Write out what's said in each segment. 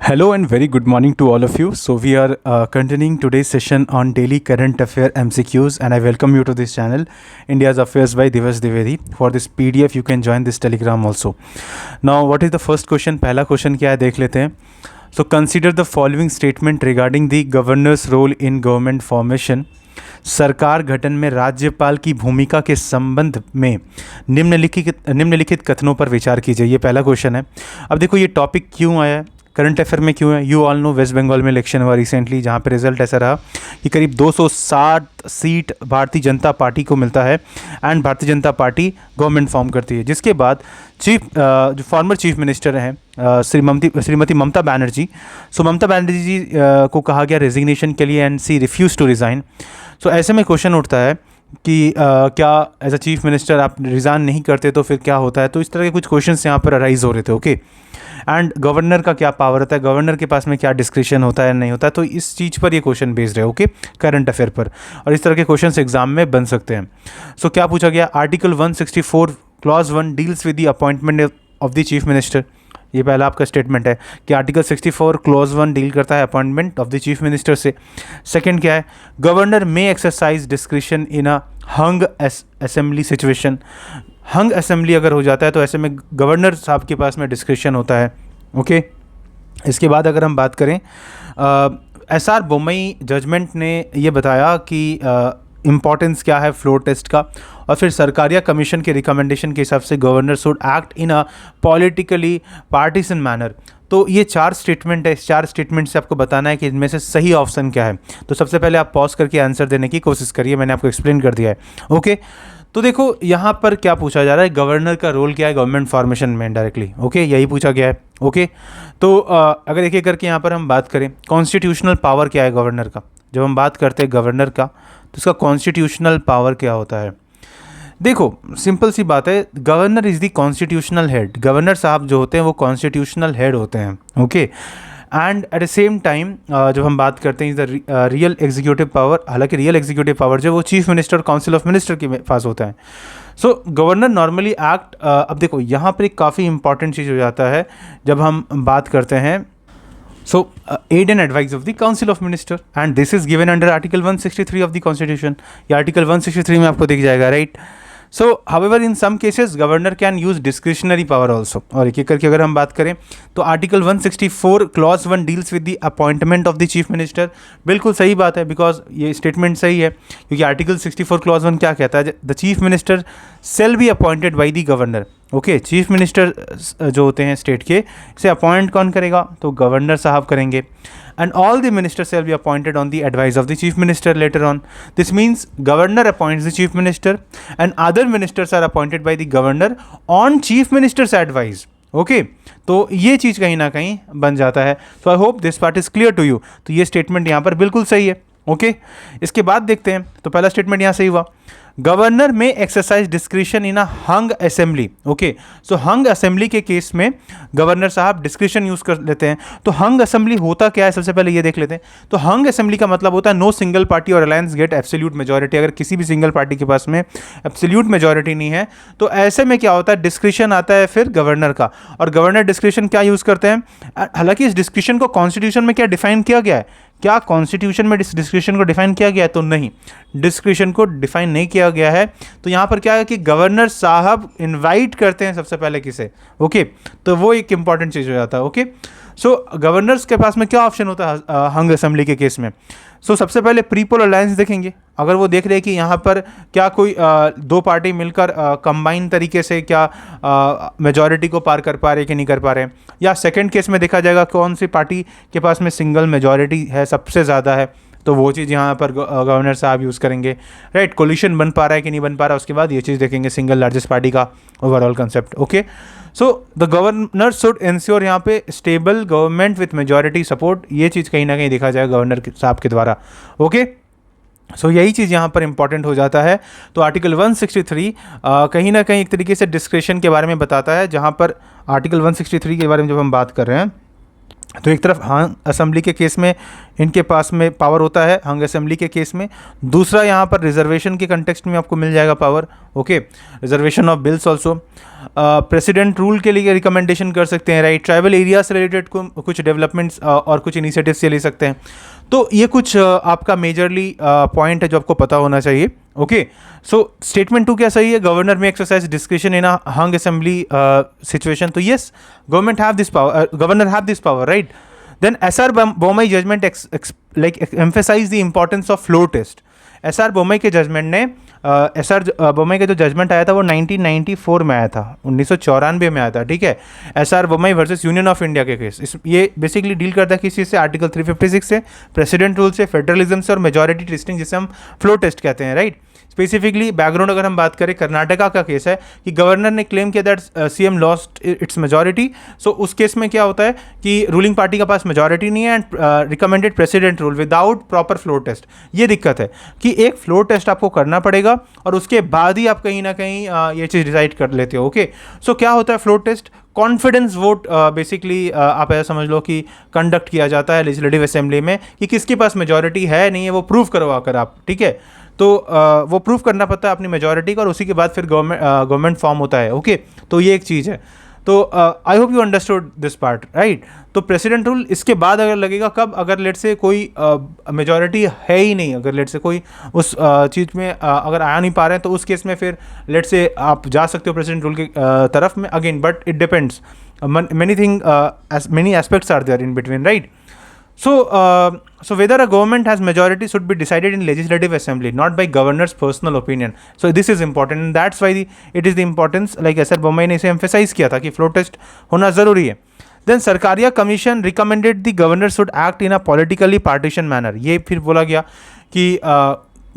Hello and very good morning to all of you. So we are continuing today's session on daily current affair MCQs, and I welcome you to this channel, India's Affairs by Divas Dwivedi. For this PDF, you can join this Telegram also. Now, what is the first question? पहला question क्या है देख लेते हैं. So consider the following statement regarding the governor's role in government formation. सरकार गठन में राज्यपाल की भूमिका के संबंध में निम्नलिखित कथनों पर विचार कीजिए. ये पहला क्वेश्चन है. अब देखो ये टॉपिक क्यों आया है, करंट अफेयर में क्यों है. You all know West Bengal में इलेक्शन हुआ रिसेंटली, जहाँ पे रिजल्ट ऐसा रहा कि करीब 260 सीट भारतीय जनता पार्टी को मिलता है and Bharatiya Janata party government form करती है. जिसके बाद जो फॉर्मर चीफ मिनिस्टर हैं श्रीमती ममता बनर्जी, सो ममता बनर्जी जी को कहा गया रेजिग्नेशन के लिए and she refuse to resign. So ऐसे में क्वेश्चन उठता है कि क्या एज अ चीफ मिनिस्टर आप रिज़ाइन नहीं करते तो फिर क्या होता है. तो इस तरह के कुछ क्वेश्चंस यहाँ पर अराइज हो रहे थे. ओके, एंड गवर्नर का क्या पावर होता है, गवर्नर के पास में क्या डिस्क्रिशन होता है नहीं होता. तो इस चीज़ पर ये क्वेश्चन बेस्ड है. ओके, करंट अफेयर पर, और इस तरह के क्वेश्चंस एग्जाम में बन सकते हैं. सो क्या पूछा गया, article 164 clause 1 deals with the appointment of the chief minister. ये पहला आपका स्टेटमेंट है कि आर्टिकल 64 क्लॉज 1 डील करता है appointment of the chief minister से. सेकंड क्या है, governor may exercise discretion in a hung assembly situation. Hung assembly अगर हो जाता है तो ऐसे में गवर्नर साहब के पास में डिस्क्रिशन होता है. ओके, इसके बाद अगर हम बात करें एसआर बोम्मई जजमेंट ने ये बताया कि इम्पॉर्टेंस क्या है फ्लोर टेस्ट का, और फिर सरकारिया कमीशन के रिकमेंडेशन के हिसाब से governor should act in a politically partisan manner. तो ये 4 स्टेटमेंट है. इस 4 स्टेटमेंट से आपको बताना है कि इनमें से सही ऑप्शन क्या है. तो सबसे पहले आप पॉज करके आंसर देने की कोशिश करिए, मैंने आपको एक्सप्लेन कर दिया है. ओके, तो देखो यहाँ पर क्या पूछा जा रहा है, गवर्नर का रोल क्या है गवर्नमेंट फॉर्मेशन में डायरेक्टली. ओके, यही पूछा गया है. ओके, तो अगर एक एक करके यहाँ पर हम बात करें, कॉन्स्टिट्यूशनल पावर क्या है गवर्नर का. जब हम बात करते हैं गवर्नर का तो उसका कॉन्स्टिट्यूशनल पावर क्या होता है. देखो सिंपल सी बात है, governor is the constitutional head. Governor साहब जो होते हैं वो कॉन्स्टिट्यूशनल हेड होते हैं. Okay, and eight the same time जब हम बात करते हैं is the real executive power. हालांकि रियल एग्जीक्यूटिव पावर जो वो chief minister council of minister के पास होता है. सो गवर्नर नॉर्मली एक्ट. अब देखो यहाँ पर एक काफ़ी इंपॉर्टेंट चीज़ हो जाता है जब हम बात करते हैं. So, aid and advice of the Council of Minister, and this is given under Article 163 of the Constitution. ये Article 163 में आपको दिख जाएगा, right? So, however, in some cases, governor can use discretionary power also. और एक एक करके अगर हम बात करें तो Article 164 Clause 1 deals with the appointment of the Chief Minister. बिल्कुल सही बात है, बिकॉज ये स्टेटमेंट सही है, क्योंकि Article 64 Clause 1 क्या कहता है, the chief minister shall be appointed by the governor. Okay, chief minister जो होते हैं स्टेट के, इसे अपॉइंट कौन करेगा, तो गवर्नर साहब करेंगे. And all the minister shall be appointed on the advice of the chief minister later on. This means governor appoints the chief minister and other ministers are appointed by the governor on chief minister's advice. Okay, तो ये चीज़ कहीं ना कहीं बन जाता है. So I hope this part is clear to you. तो ये स्टेटमेंट यहाँ पर बिल्कुल सही है. ओके, इसके बाद देखते हैं. तो पहला स्टेटमेंट यहाँ सही हुआ, गवर्नर में exercise discretion in a hung assembly. Okay, so hung assembly के केस में गवर्नर साहब डिस्क्रिशन यूज़ कर लेते हैं. तो हंग असेंबली होता क्या है, सबसे पहले ये देख लेते हैं. तो हंग असेंबली का मतलब होता है नो सिंगल पार्टी और अलायंस गेट एब्सोल्यूट मेजॉरिटी. अगर किसी भी सिंगल पार्टी के पास में एब्सोल्यूट मेजॉरिटी नहीं है तो ऐसे में क्या होता है, डिस्क्रिशन आता है फिर गवर्नर का. और गवर्नर डिस्क्रिशन क्या यूज़ करते हैं, हालांकि इस डिस्क्रिशन को कॉन्स्टिट्यूशन में क्या डिफाइन किया गया है, क्या कॉन्स्टिट्यूशन में डिस्क्रिशन को डिफाइन किया गया है, तो नहीं, डिस्क्रिशन को डिफाइन नहीं किया गया है. तो यहाँ पर क्या है कि गवर्नर साहब इनवाइट करते हैं सबसे पहले किसे. ओके, तो वो एक इंपॉर्टेंट चीज़ हो जाता है. ओके, सो गवर्नर्स के पास में क्या ऑप्शन होता है हंग असेंबली के केस में. सो सबसे पहले प्रीपोल अलायंस देखेंगे. अगर वो देख रहे हैं कि यहाँ पर क्या कोई 2 पार्टी मिलकर कंबाइन तरीके से क्या मेजॉरिटी को पार कर पा रहे कि नहीं कर पा रहे हैं, या सेकंड केस में देखा जाएगा कौन सी पार्टी के पास में सिंगल मेजॉरिटी है, सबसे ज़्यादा है, तो वो चीज़ यहाँ पर गवर्नर साहब यूज़ करेंगे. राइट, कोलिशन बन पा रहा है कि नहीं बन पा रहा, उसके बाद ये चीज़ देखेंगे सिंगल लार्जेस्ट पार्टी का overall concept. Okay, so the governor should ensure यहाँ पे stable government with majority support. ये चीज़ कहीं ना कहीं देखा जाएगा गवर्नर साहब के द्वारा. ओके, सो यही चीज़ यहाँ पर इंपॉर्टेंट हो जाता है. तो आर्टिकल 163 कहीं ना कहीं एक तरीके से डिस्क्रिशन के बारे में बताता है, जहाँ पर आर्टिकल 163 के बारे में जब हम बात कर रहे हैं तो एक तरफ हांग असेंबली के केस में इनके पास में पावर होता है, हांग असेंबली के केस में। दूसरा यहाँ पर रिजर्वेशन के कंटेक्स्ट में आपको मिल जाएगा power, okay, reservation of bills also. President rule के लिए रिकमेंडेशन कर सकते हैं, राइट। ट्राइबल एरिया से रिलेटेड कुछ डेवलपमेंट्स और कुछ इनिशिएटिव्स ये ले सकते हैं। तो ये कुछ आपका मेजरली पॉइंट है जो आपको पता होना चाहिए, ओके। सो स्टेटमेंट 2 क्या सही है? गवर्नर में exercise discretion in a hung assembly situation. तो yes, government have this power, governor have this power, right. Then SR Bommai judgement emphasise the importance of floor test. SR Bommai के judgement ने SR Bommai का जो judgement आया था वो 1994 में आया था, 1994 में आया था, ठीक है। SR Bommai versus union of India के केस, ये बेसिकली डील करता है किस चीज़ से? आर्टिकल 356 से, प्रेसिडेंट रूल से, फेडरलिज्म से और मेजॉरिटी टेस्टिंग, जिसे हम फ्लोर टेस्ट कहते हैं, राइट। स्पेसिफिकली बैकग्राउंड अगर हम बात करें, कर्नाटका का केस है कि गवर्नर ने क्लेम किया that CM lost its majority. So उस केस में क्या होता है कि रूलिंग पार्टी का पास मेजॉरिटी नहीं है and recommended president rule without proper floor test. ये दिक्कत है कि एक फ्लोर टेस्ट आपको करना पड़ेगा और उसके बाद ही आप कहीं ना कहीं ये चीज़ डिसाइड कर लेते हो, ओके। सो क्या होता है floor test? Confidence vote basically आप ऐसा समझ लो कि कंडक्ट किया जाता है लेजिस्लेटिव असेंबली में कि किसके पास मेजॉरिटी है नहीं है, वो प्रूव करवा कर आप, ठीक है। तो वो प्रूफ करना पड़ता है अपनी मेजॉरिटी का और उसी के बाद फिर गवर्नमेंट फॉर्म होता है, ओके। तो ये एक चीज़ है। तो I hope you understood this part, right. तो प्रेसिडेंट रूल इसके बाद अगर लगेगा कब? अगर लेट से कोई मेजॉरिटी है ही नहीं, अगर लेट से कोई उस चीज़ में अगर आया नहीं पा रहे हैं, तो उस केस में फिर लेट से आप जा सकते हो प्रेसिडेंट रूल की तरफ में again, but it depends, many aspects are there in between, right? So whether a government has majority should be decided in legislative assembly, not by governor's personal opinion. So this is important and that's why it is the importance, like SR Bommai ने इसे emphasize किया था कि floor test होना ज़रूरी है। Then Sarkaria commission recommended the governor should act in a politically partition manner. ये फिर बोला गया कि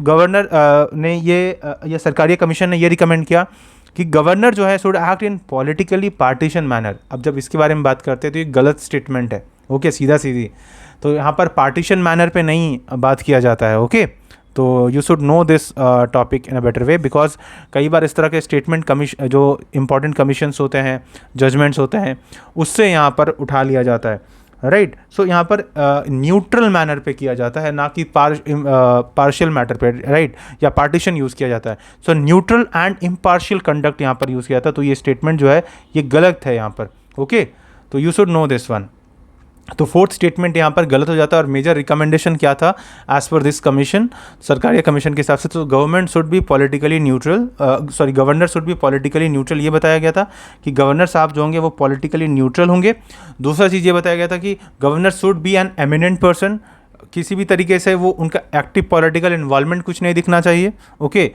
गवर्नर ने ये सरकारिया कमीशन ने ये रिकमेंड किया कि गवर्नर जो है should act in politically partition manner. अब जब इसके बारे में बात करते हैं तो ये गलत स्टेटमेंट है, ओके, सीधा सीधी। तो यहाँ पर पार्टीशन मैनर पे नहीं बात किया जाता है, ओके। तो you should know this topic in a better way, because कई बार इस तरह के स्टेटमेंट कमीशन जो इंपॉर्टेंट कमीशंस होते हैं, जजमेंट्स होते हैं, उससे यहाँ पर उठा लिया जाता है, राइट। सो यहाँ पर न्यूट्रल मैनर पे किया जाता है, ना कि पार्शियल मैटर पे, राइट, या पार्टीशन यूज़ किया जाता है। सो न्यूट्रल एंड इम्पार्शियल कंडक्ट यहाँ पर यूज़ किया जाता है। तो ये स्टेटमेंट जो है ये गलत है यहाँ पर, ओके। तो you should know this one. तो फोर्थ स्टेटमेंट यहाँ पर गलत हो जाता है। और मेजर रिकमेंडेशन क्या था एज पर दिस कमीशन, सरकारी कमीशन के हिसाब से? तो government should be politically neutral, governor should be politically neutral, ये बताया गया था कि गवर्नर साहब जो होंगे वो पॉलिटिकली न्यूट्रल होंगे। दूसरा चीज़ ये बताया गया था कि governor should be an eminent person, किसी भी तरीके से वो उनका एक्टिव पॉलिटिकल इन्वॉल्वमेंट कुछ नहीं दिखना चाहिए, okay.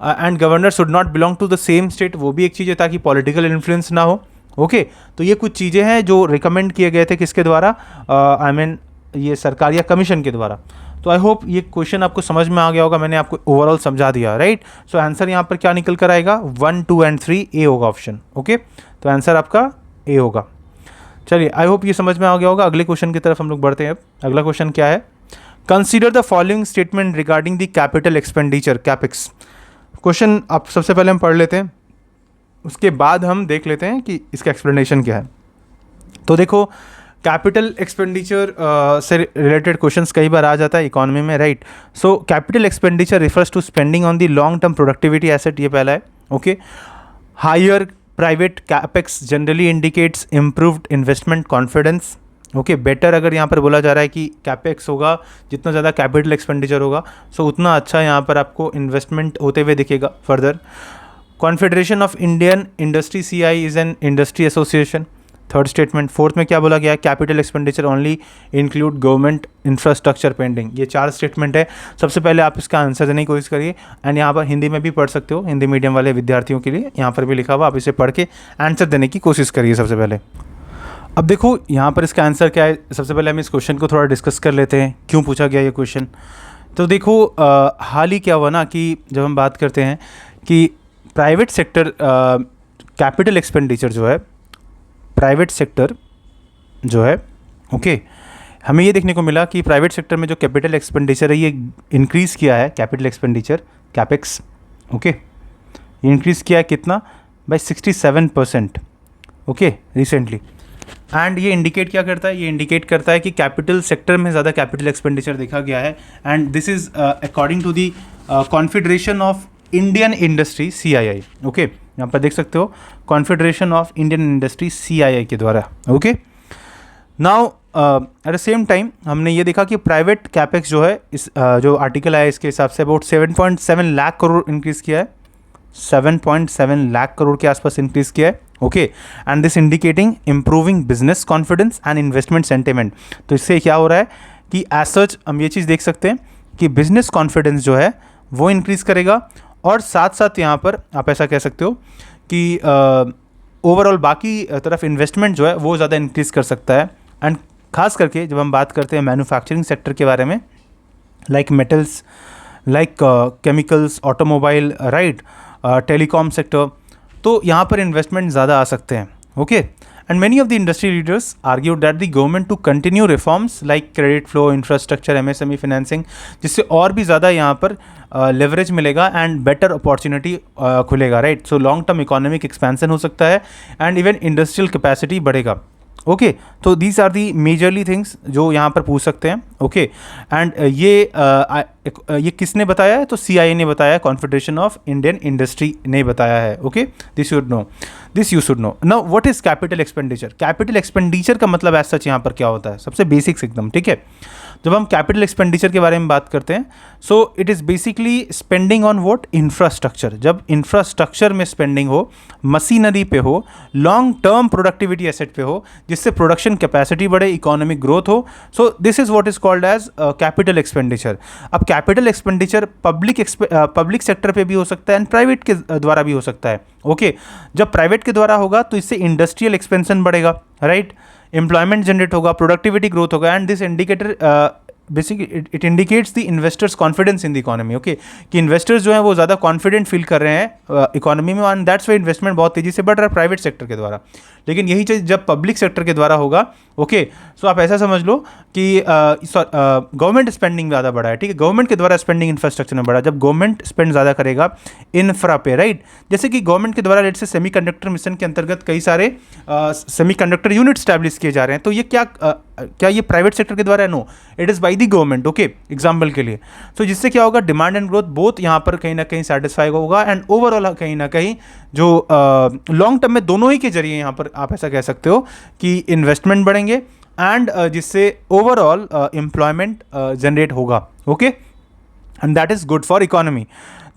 And governor should not belong to the same state, वो भी एक चीज़ है ताकि पॉलिटिकल इन्फ्लुएंस ना हो, ओके। तो ये कुछ चीज़ें हैं जो रिकमेंड किए गए थे किसके द्वारा? आई मीन ये सरकारिया कमीशन के द्वारा। तो आई होप ये क्वेश्चन आपको समझ में आ गया होगा, मैंने आपको ओवरऑल समझा दिया, राइट। सो आंसर यहाँ पर क्या निकल कर आएगा? 1, 2 एंड 3 ए होगा ऑप्शन, ओके। तो आंसर आपका ए होगा। चलिए, आई होप ये समझ में आ गया होगा। अगले क्वेश्चन की तरफ हम लोग बढ़ते हैं। अब अगला क्वेश्चन क्या है? Consider the following statement regarding the capital expenditure, capex. Question आप सबसे पहले हम पढ़ लेते हैं, उसके बाद हम देख लेते हैं कि इसका एक्सप्लेनेशन क्या है। तो देखो, कैपिटल एक्सपेंडिचर से रिलेटेड क्वेश्चंस कई बार आ जाता है इकोनॉमी में, right. So capital expenditure refers to spending on the long term productivity asset, ये पहला है, okay. Higher private capex generally indicates improved investment confidence, okay. Better अगर यहाँ पर बोला जा रहा है कि कैपेक्स होगा, जितना ज़्यादा कैपिटल एक्सपेंडिचर होगा सो उतना अच्छा यहाँ पर आपको इन्वेस्टमेंट होते हुए दिखेगा further. Confederation of Indian industry CI is an industry association, third statement. Fourth में क्या बोला गया है? Capital expenditure only include government infrastructure pending. ये 4 स्टेटमेंट है। सबसे पहले आप इसका आंसर देने की कोशिश करिए एंड यहाँ पर हिंदी में भी पढ़ सकते हो, हिंदी मीडियम वाले विद्यार्थियों के लिए यहाँ पर भी लिखा हुआ, आप इसे पढ़ के आंसर देने की कोशिश करिए सबसे पहले। अब देखो यहाँ पर इसका आंसर क्या है। सबसे पहले हम इस क्वेश्चन को थोड़ा डिस्कस कर लेते हैं, क्यों पूछा गया ये क्वेश्चन। तो देखो हाल ही क्या हुआ ना कि जब हम बात करते हैं कि प्राइवेट सेक्टर कैपिटल एक्सपेंडिचर जो है, प्राइवेट सेक्टर जो है, ओके, हमें ये देखने को मिला कि प्राइवेट सेक्टर में जो कैपिटल एक्सपेंडिचर है ये इंक्रीज़ किया है, कैपिटल एक्सपेंडिचर कैपेक्स, ओके, ये इंक्रीज़ किया है कितना? By 67%, okay, recently. एंड ये इंडिकेट क्या करता है, ये इंडिकेट करता है कि कैपिटल सेक्टर में ज़्यादा कैपिटल एक्सपेंडिचर देखा गया है, and this is according to the Confederation of Indian Industry CII। Okay, यहाँ पर देख सकते हो Confederation of Indian Industry CII के द्वारा। Okay, now at the same time हमने ये देखा कि प्राइवेट कैपेक्स जो है, इस जो आर्टिकल आया इसके हिसाब say about 7.7 lakh crore increase किया है, 7.7 लाख करोड़ के आसपास इंक्रीज़ किया है। Okay, and this indicating improving business confidence and investment sentiment. तो इससे क्या हो रहा है कि एज सच हम ये चीज़ देख सकते हैं कि बिजनेस कॉन्फिडेंस जो है वो इंक्रीज़ करेगा, और साथ साथ यहाँ पर आप ऐसा कह सकते हो कि ओवरऑल बाकी तरफ इन्वेस्टमेंट जो है वो ज़्यादा इंक्रीज़ कर सकता है। एंड खास करके जब हम बात करते हैं मैन्युफैक्चरिंग सेक्टर के बारे में, like metals, like chemicals, automobile, right, telecom sector, तो यहाँ पर इन्वेस्टमेंट ज़्यादा आ सकते हैं। Okay, and many of the industry leaders argued that the government to continue reforms like credit flow, infrastructure, MSME financing, जिससे और भी ज़्यादा यहाँ पर लेवरेज मिलेगा एंड बेटर अपॉर्चुनिटी खुलेगा, right. So long term economic expansion हो सकता है एंड इवन इंडस्ट्रियल कैपेसिटी बढ़ेगा। ओके, तो these are the majorly things जो यहाँ पर पूछ सकते हैं। ओके, एंड ये किसने बताया है, तो CII ने बताया है, कॉन्फेडरेशन ऑफ इंडियन इंडस्ट्री ने बताया है। Okay, this you should know. Now what is capital expenditure? Capital expenditure का मतलब ऐसा सच यहाँ पर क्या होता है, सबसे बेसिक्स एकदम, ठीक है। जब हम कैपिटल एक्सपेंडिचर के बारे में बात करते हैं, so it is basically spending on what, infrastructure. जब इंफ्रास्ट्रक्चर में स्पेंडिंग हो, मशीनरी पे हो, लॉन्ग टर्म प्रोडक्टिविटी एसेट पे हो, जिससे प्रोडक्शन कैपेसिटी बढ़े, इकोनॉमिक ग्रोथ हो, so this is what is called as capital expenditure. अब कैपिटल एक्सपेंडिचर पब्लिक सेक्टर पे भी हो सकता है एंड प्राइवेट के द्वारा भी हो सकता है। ओके, जब प्राइवेट के द्वारा होगा तो इससे इंडस्ट्रियल एक्सपेंशन बढ़ेगा, राइट, एम्प्लॉयमेंट जनरेट होगा, प्रोडक्टिविटी ग्रोथ होगा, and this indicator basically it indicates the investors confidence in the economy. Okay, कि इन्वेस्टर्स जो हैं वो ज़्यादा कॉन्फिडेंट फील कर रहे हैं इकोनॉमी में, एंड दैट्स वाई इन्वेस्टमेंट बहुत तेज़ी से बढ़ रहा है प्राइवेट सेक्टर के द्वारा। लेकिन यही चीज़ जब पब्लिक सेक्टर के द्वारा होगा, ओके, सो आप ऐसा समझ लो कि गवर्नमेंट स्पेंडिंग ज़्यादा बढ़ा है, ठीक है, गवर्नमेंट के द्वारा स्पेंडिंग इंफ्रास्ट्रक्चर में बढ़ा। जब गवर्नमेंट स्पेंड ज़्यादा करेगा इंफ्रा पे, राइट, जैसे कि गवर्नमेंट के द्वारा लेट से सेमीकंडक्टर मिशन के अंतर्गत कई सारे सेमीकंडक्टर यूनिट स्टैब्लिश किए जा रहे हैं, तो ये क्या ये प्राइवेट सेक्टर के द्वारा है? No, it is by the government. Okay, example के लिए, तो जिससे क्या होगा, डिमांड एंड ग्रोथ बोथ यहाँ पर कहीं ना कहीं सेटिस्फाई होगा, एंड ओवरऑल कहीं ना कहीं जो लॉन्ग टर्म में दोनों ही के जरिए यहाँ पर आप ऐसा कह सकते हो कि इन्वेस्टमेंट बढ़ेंगे एंड जिससे ओवरऑल एम्प्लॉयमेंट जनरेट होगा। Okay, and that is good for economy.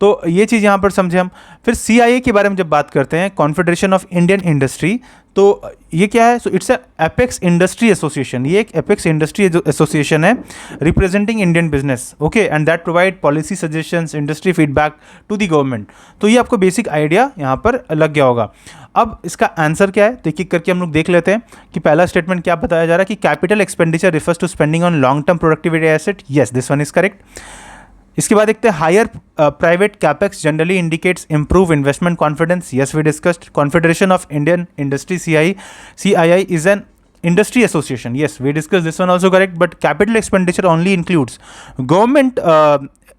तो ये चीज़ यहाँ पर समझे हम। फिर CII के बारे में जब बात करते हैं, कॉन्फेडरेशन ऑफ इंडियन इंडस्ट्री, तो ये क्या है? So it's apex industry association. ये एक एपेक्स इंडस्ट्री एसोसिएशन है representing Indian business, okay, and that provide policy suggestions, industry feedback to the government. तो ये आपको बेसिक आइडिया यहाँ पर लग गया होगा। अब इसका आंसर क्या है तो एक एक करके हम लोग देख लेते हैं कि पहला स्टेटमेंट क्या बताया जा रहा है कि capital expenditure refers to spending on long term productivity asset. Yes, this one is correct. इसके बाद देखते हैं higher private capex generally indicates improve investment confidence. Yes, we discussed. Confederation of Indian Industry CII is an industry association. Yes, we discussed this one also correct, but capital expenditure only includes government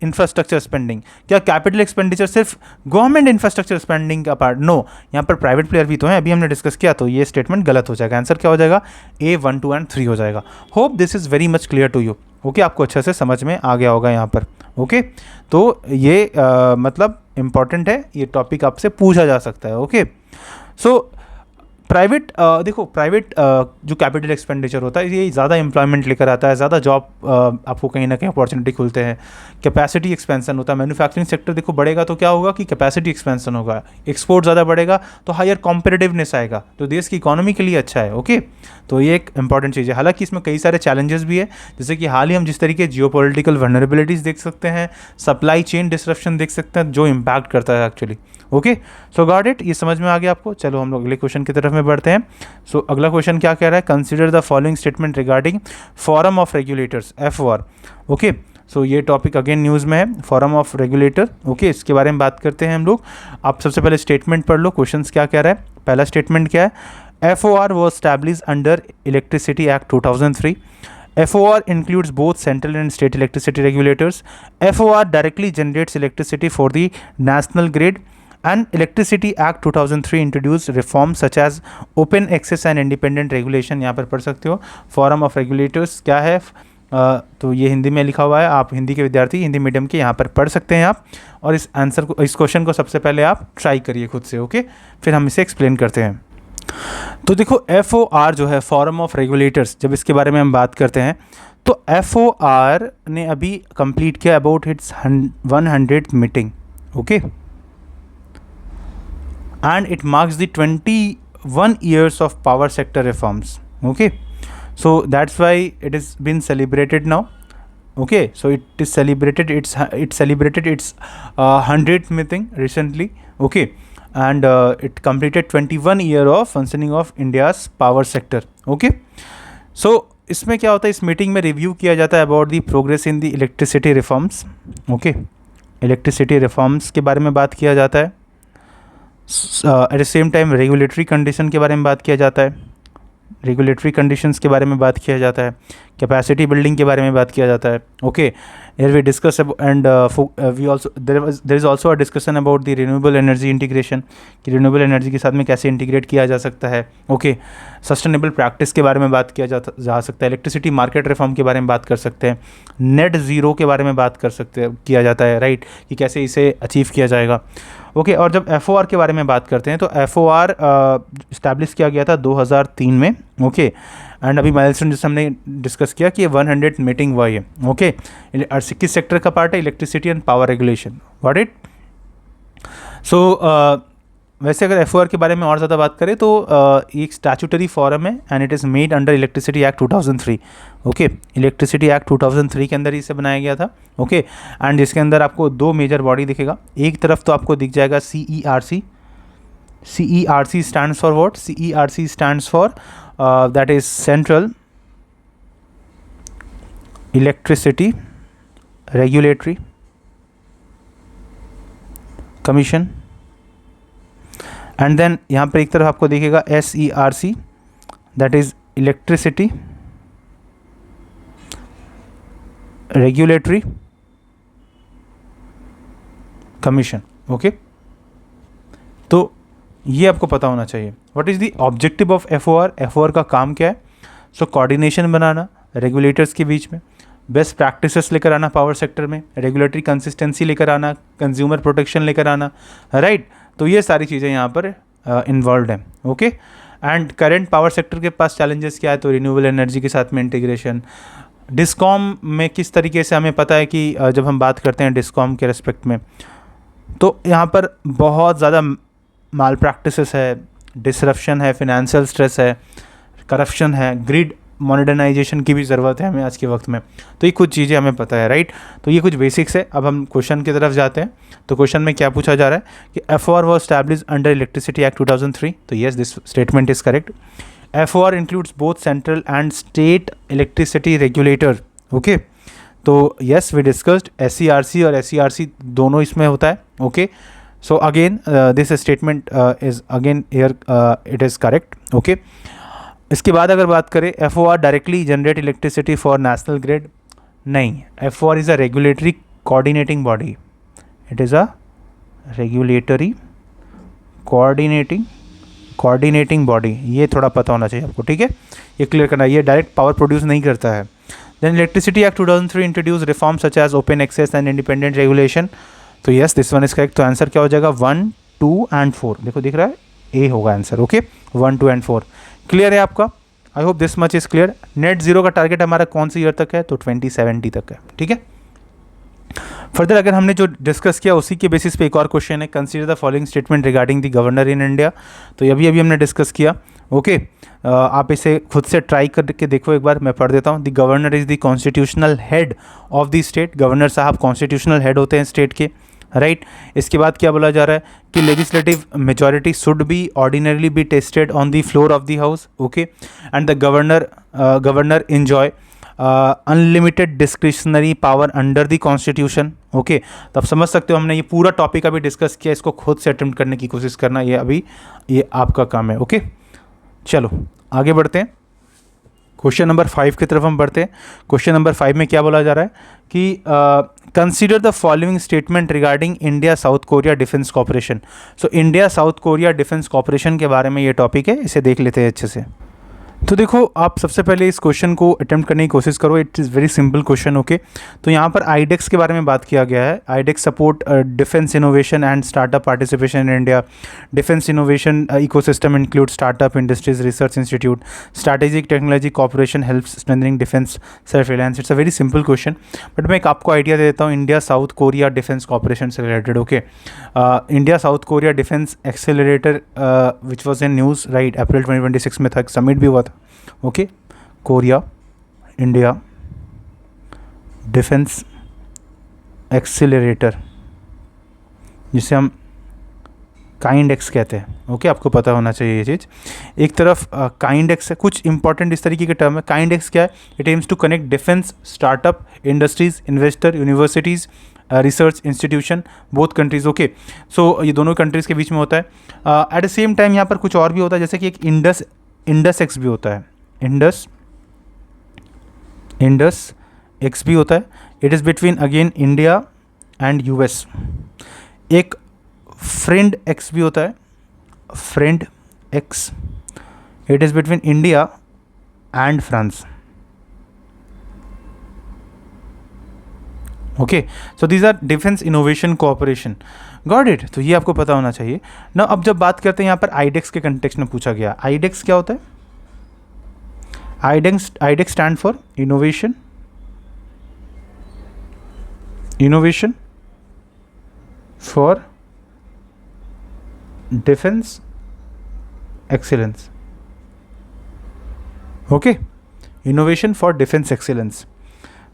infrastructure spending. क्या capital expenditure सिर्फ government infrastructure spending का part? No, यहाँ पर private player भी तो हैं, अभी हमने डिस्कस किया, तो ये स्टेटमेंट गलत हो जाएगा। आंसर क्या हो जाएगा? A, 1, 2 and 3 हो जाएगा। Hope this is very much clear to you. Okay, आपको अच्छे से समझ में आ गया होगा यहाँ पर। ओके, तो ये मतलब इम्पॉर्टेंट है, ये टॉपिक आपसे पूछा जा सकता है। ओके, सो प्राइवेट देखो, प्राइवेट जो कैपिटल एक्सपेंडिचर होता है ये ज़्यादा एम्प्लॉयमेंट लेकर आता है, ज़्यादा जॉब आपको कहीं ना कहीं अपॉर्चुनिटी खुलते हैं, कैपेसिटी एक्सपेंशन होता है। मैन्युफैक्चरिंग सेक्टर देखो बढ़ेगा तो क्या होगा कि कैपेसिटी एक्सपेंशन होगा, एक्सपोर्ट ज़्यादा बढ़ेगा तो हायर कॉम्पिटिटिवनेस आएगा, तो देश की इकोनॉमी के लिए अच्छा है। ओके, तो ये एक इंपॉर्टेंट चीज़ है। हालांकि इसमें कई सारे चैलेंजेस भी है, जैसे कि हाल ही हम जिस तरीके जियोपॉलिटिकल वल्नरेबिलिटीज़ देख सकते हैं, सप्लाई चेन डिसरप्शन देख सकते हैं, जो इम्पैक्ट करता है actually. Okay, so got it, ये समझ में आ गया आपको। चलो हम लोग अगले क्वेश्चन की तरफ में बढ़ते हैं। सो अगला क्वेश्चन क्या कह रहा है? Consider the following statement regarding forum of regulators, FOR। Okay, so ये टॉपिक अगेन न्यूज़ में है, फोरम ऑफ रेगुलेटर। ओके, इसके बारे में बात करते हैं हम लोग। आप सबसे पहले स्टेटमेंट पढ़ लो, क्वेश्चन क्या कह रहा है। पहला स्टेटमेंट क्या है? FOR was established under Electricity Act 2003. FOR includes both central and state electricity regulators. FOR directly generates electricity for the national grid. And electricity act 2003 introduce reform such as open access and independent regulation, यहाँ पर पढ़ सकते हो। Forum of regulators क्या है, तो ये हिंदी में लिखा हुआ है, आप हिंदी के विद्यार्थी हिंदी मीडियम के यहाँ पर पढ़ सकते हैं आप। और इस आंसर को, इस क्वेश्चन को सबसे पहले आप ट्राई करिए खुद से, ओके, फिर हम इसे एक्सप्लेन करते हैं। तो देखो FOR जो है फॉरम ऑफ रेगुलेटर्स, जब इसके बारे में हम बात करते हैं तो FOR ने अभी कंप्लीट किया about it's 100th meeting, okay, and it marks the 21 years of power sector reforms, okay, so that's why it is been celebrated now, okay, so it celebrated its 100th meeting recently, okay, and it completed 21 year of functioning of India's power sector, okay। so इसमें क्या होता है, इस meeting में review किया जाता है about the progress in the electricity reforms, okay, electricity reforms के बारे में बात किया जाता है। Eight the same time regulatory condition के बारे में बात किया जाता है, रेगुलेटरी कंडीशंस के बारे में बात किया जाता है, कैपेसिटी बिल्डिंग के बारे में बात किया जाता है, okay. Here we discuss and we also there is also a discussion about the renewable energy integration, कि रिन्यूएबल एनर्जी के साथ में कैसे इंटीग्रेट किया जा सकता है, ओके। सस्टेनेबल प्रैक्टिस के बारे में बात किया जा सकता है, इलेक्ट्रिसिटी मार्केट रिफॉर्म के बारे में बात कर सकते हैं, नेट ज़ीरो के बारे में बात कर सकते हैं, किया जाता है, राइट, कि कैसे इसे अचीव किया जाएगा, ओके। और जब FOR के बारे में बात करते हैं तो FOR इस्टेब्लिश किया गया था 2003 में, ओके, एंड अभी माइलस्टोन जैसे हमने डिस्कस किया कि 100th मीटिंग हुआ है, ओके। किस सेक्टर का पार्ट है, electricity and power regulation, what it. So वैसे अगर FOR के बारे में और ज़्यादा बात करें तो ये एक स्टैट्यूटरी फॉरम है and it is made under electricity act 2003, okay, electricity act 2003 के अंदर इसे बनाया गया था, ओके। एंड जिसके अंदर आपको दो मेजर बॉडी दिखेगा, एक तरफ तो आपको दिख जाएगा CERC, CERC stands for what, CERC stands for that is central electricity regulatory commission, and then यहाँ पर एक तरफ आपको दिखेगा SERC that is electricity regulatory commission, okay. तो ये आपको पता होना चाहिए what is the objective of FOR, FOR का काम क्या है। सो कोऑर्डिनेशन बनाना रेगुलेटर्स के बीच में, बेस्ट प्रैक्टिसेस लेकर आना पावर सेक्टर में, रेगुलेटरी कंसिस्टेंसी लेकर आना, कंज्यूमर प्रोटेक्शन लेकर आना, राइट। तो ये सारी चीज़ें यहाँ पर इन्वॉल्व हैं, okay. And current power sector के पास चैलेंजेस क्या है, तो रिन्यूएबल एनर्जी के साथ में इंटीग्रेशन, डिस्कॉम में किस तरीके से हमें पता है कि जब हम बात करते हैं डिस्कॉम के रेस्पेक्ट में तो यहाँ पर बहुत ज़्यादा माल प्रैक्टिसेस है, डिसरप्शन है, फिनेंशियल स्ट्रेस है, करप्शन है, ग्रिड मॉडर्नाइजेशन की भी ज़रूरत है हमें आज के वक्त में। तो ये कुछ चीज़ें हमें पता है, राइट। तो ये कुछ बेसिक्स है। अब हम क्वेश्चन की तरफ जाते हैं। तो क्वेश्चन में क्या पूछा जा रहा है कि FOR was establish under electricity act 2003। तो yes, this statement is correct. FOR includes both central and state electricity regulator, okay. तो येस, वी डिस्कस्ड SERC और SERC दोनों इसमें होता है, okay. So again this statement is again here it is correct, okay. इसके बाद अगर बात करें FOR directly generate electricity for national grid, नहीं, FOR is a regulatory coordinating body, it is a regulatory coordinating body, ये थोड़ा पता होना चाहिए आपको, ठीक है, ये क्लियर करना। ये डायरेक्ट पावर प्रोड्यूस नहीं करता है। Then electricity act 2003 introduce reform such as open access and independent regulation. तो yes, this one is correct. तो आंसर क्या हो जाएगा, 1, 2 एंड 4। देखो दिख रहा है, ए होगा आंसर, ओके, 1, 2 एंड 4। क्लियर है आपका? आई hope this much is clear. Net zero का टारगेट हमारा कौन सी ईयर तक है, तो 2070 तक है, ठीक है। फर्दर अगर हमने जो डिस्कस किया उसी के बेसिस पे एक और क्वेश्चन है, consider the following statement regarding the governor in India. तो अभी हमने डिस्कस किया, ओके। आप इसे खुद से ट्राई करके देखो एक बार, मैं पढ़ देता हूँ। The governor is the constitutional head of the state. Governor साहब कॉन्स्टिट्यूशनल हेड होते हैं स्टेट के, राइट। इसके बाद क्या बोला जा रहा है कि legislative majority should be ordinarily be tested on the floor of the house, okay. And the governor enjoy unlimited discretionary power under the constitution, okay. तो आप समझ सकते हो हमने ये पूरा टॉपिक अभी डिस्कस किया, इसको खुद से अटेम्प्ट करने की कोशिश करना, ये आपका काम है, ओके। चलो आगे बढ़ते हैं, क्वेश्चन नंबर 5 की तरफ हम बढ़ते हैं। क्वेश्चन नंबर 5 में क्या बोला जा रहा है कि consider the following statement regarding India South Korea defence corporation. So India South Korea defence corporation के बारे में ये टॉपिक है, इसे देख लेते हैं अच्छे से। तो देखो, आप सबसे पहले इस क्वेश्चन को अटेम्प्ट करने की कोशिश करो। It is very simple question, okay. तो यहाँ पर आईडेक्स के बारे में बात किया गया है। IDEX support defence innovation and startup participation in India. Defence innovation ecosystem include startup, industries, research institute, strategic technology cooperation helps strengthening defence self reliance. It's a very simple question, but मैं एक आपको idea दे देता हूँ India South Korea defence cooperation से related, okay. India South Korea defence accelerator which was in news, right, April 2026 में था, एक समिट भी हुआ था, okay. Korea India defence accelerator, जिसे हम काइंड एक्स कहते हैं, ओके। आपको पता होना चाहिए ये चीज़। एक तरफ काइंड एक्स है, कुछ इंपॉर्टेंट इस तरीके के टर्म है। काइंड एक्स क्या है? It aims to connect defence, startup, industries, investor, universities, research institution, both countries, okay. So ये दोनों कंट्रीज़ के बीच में होता है। एट द सेम टाइम यहाँ पर कुछ और भी होता है, जैसे कि एक इंडस एक्स भी होता है, इंडस एक्स भी होता है। It is between again India and US. एक फ्रेंड एक्स भी होता है, friend X, it is between India and France, okay. So these are defence innovation cooperation, got it. तो ये आपको पता होना चाहिए ना। अब जब बात करते हैं यहाँ पर आईडेक्स के कंटेक्स्ट में पूछा गया, आईडेक्स क्या होता है? IDEX stand for innovation for defence excellence, okay, innovation for defence excellence.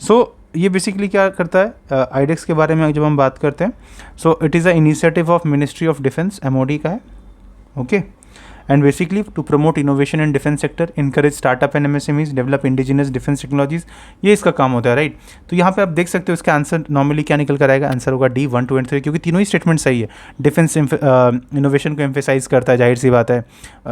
So ये बेसिकली क्या करता है आईडेक्स के बारे में जब हम बात करते हैं? So it is a initiative of Ministry of Defence, MoD का है, okay. And basically to promote innovation in defence sector, encourage startup and MSMEs, develop indigenous defence technologies, ये इसका काम होता है, राइट। तो यहाँ पे आप देख सकते हो इसका आंसर नॉर्मली क्या निकल कर आएगा। आंसर होगा डी 1, 2 एंड 3, क्योंकि तीनों ही स्टेटमेंट सही है। डिफेंस इनोवेशन को एम्फेसाइज करता है, जाहिर सी बात है।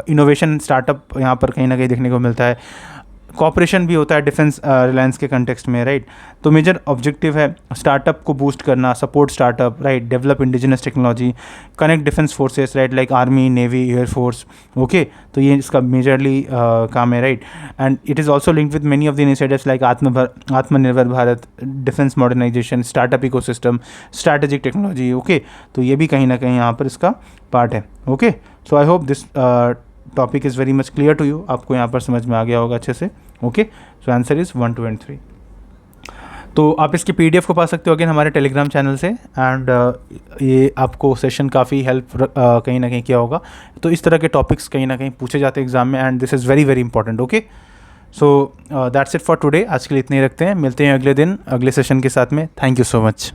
इनोवेशन स्टार्टअप यहाँ पर कहीं ना कहीं देखने को मिलता है। कॉपरेशन भी होता है डिफेंस रिलायंस के कंटेक्स्ट में, राइट। तो मेजर ऑब्जेक्टिव है स्टार्टअप को बूस्ट करना, support startup, right, develop indigenous technology, connect defence forces, right, like army, navy, air force, okay. तो ये इसका मेजरली काम है, right. And it is also linked with many of the initiatives like Aatmanirbhar Bharat, defence modernisation, startup ecosystem, strategic technology, okay. तो ये भी कहीं ना कहीं यहाँ पर इसका पार्ट है, okay. So I hope this topic is very much clear to you. आपको यहाँ पर समझ में आ गया होगा अच्छे से, okay. So answer is 1, 2 and 3। तो आप इसके PDF को पा सकते हो अगेन हमारे टेलीग्राम चैनल से। एंड ये आपको सेशन काफ़ी हेल्प कहीं ना कहीं किया होगा। तो इस तरह के टॉपिक्स कहीं ना कहीं पूछे जाते हैं एग्जाम में, and this is very very important, okay. So that's it for today. आज के लिए इतने ही रखते हैं, मिलते हैं अगले दिन अगले सेशन के साथ में। Thank you so much.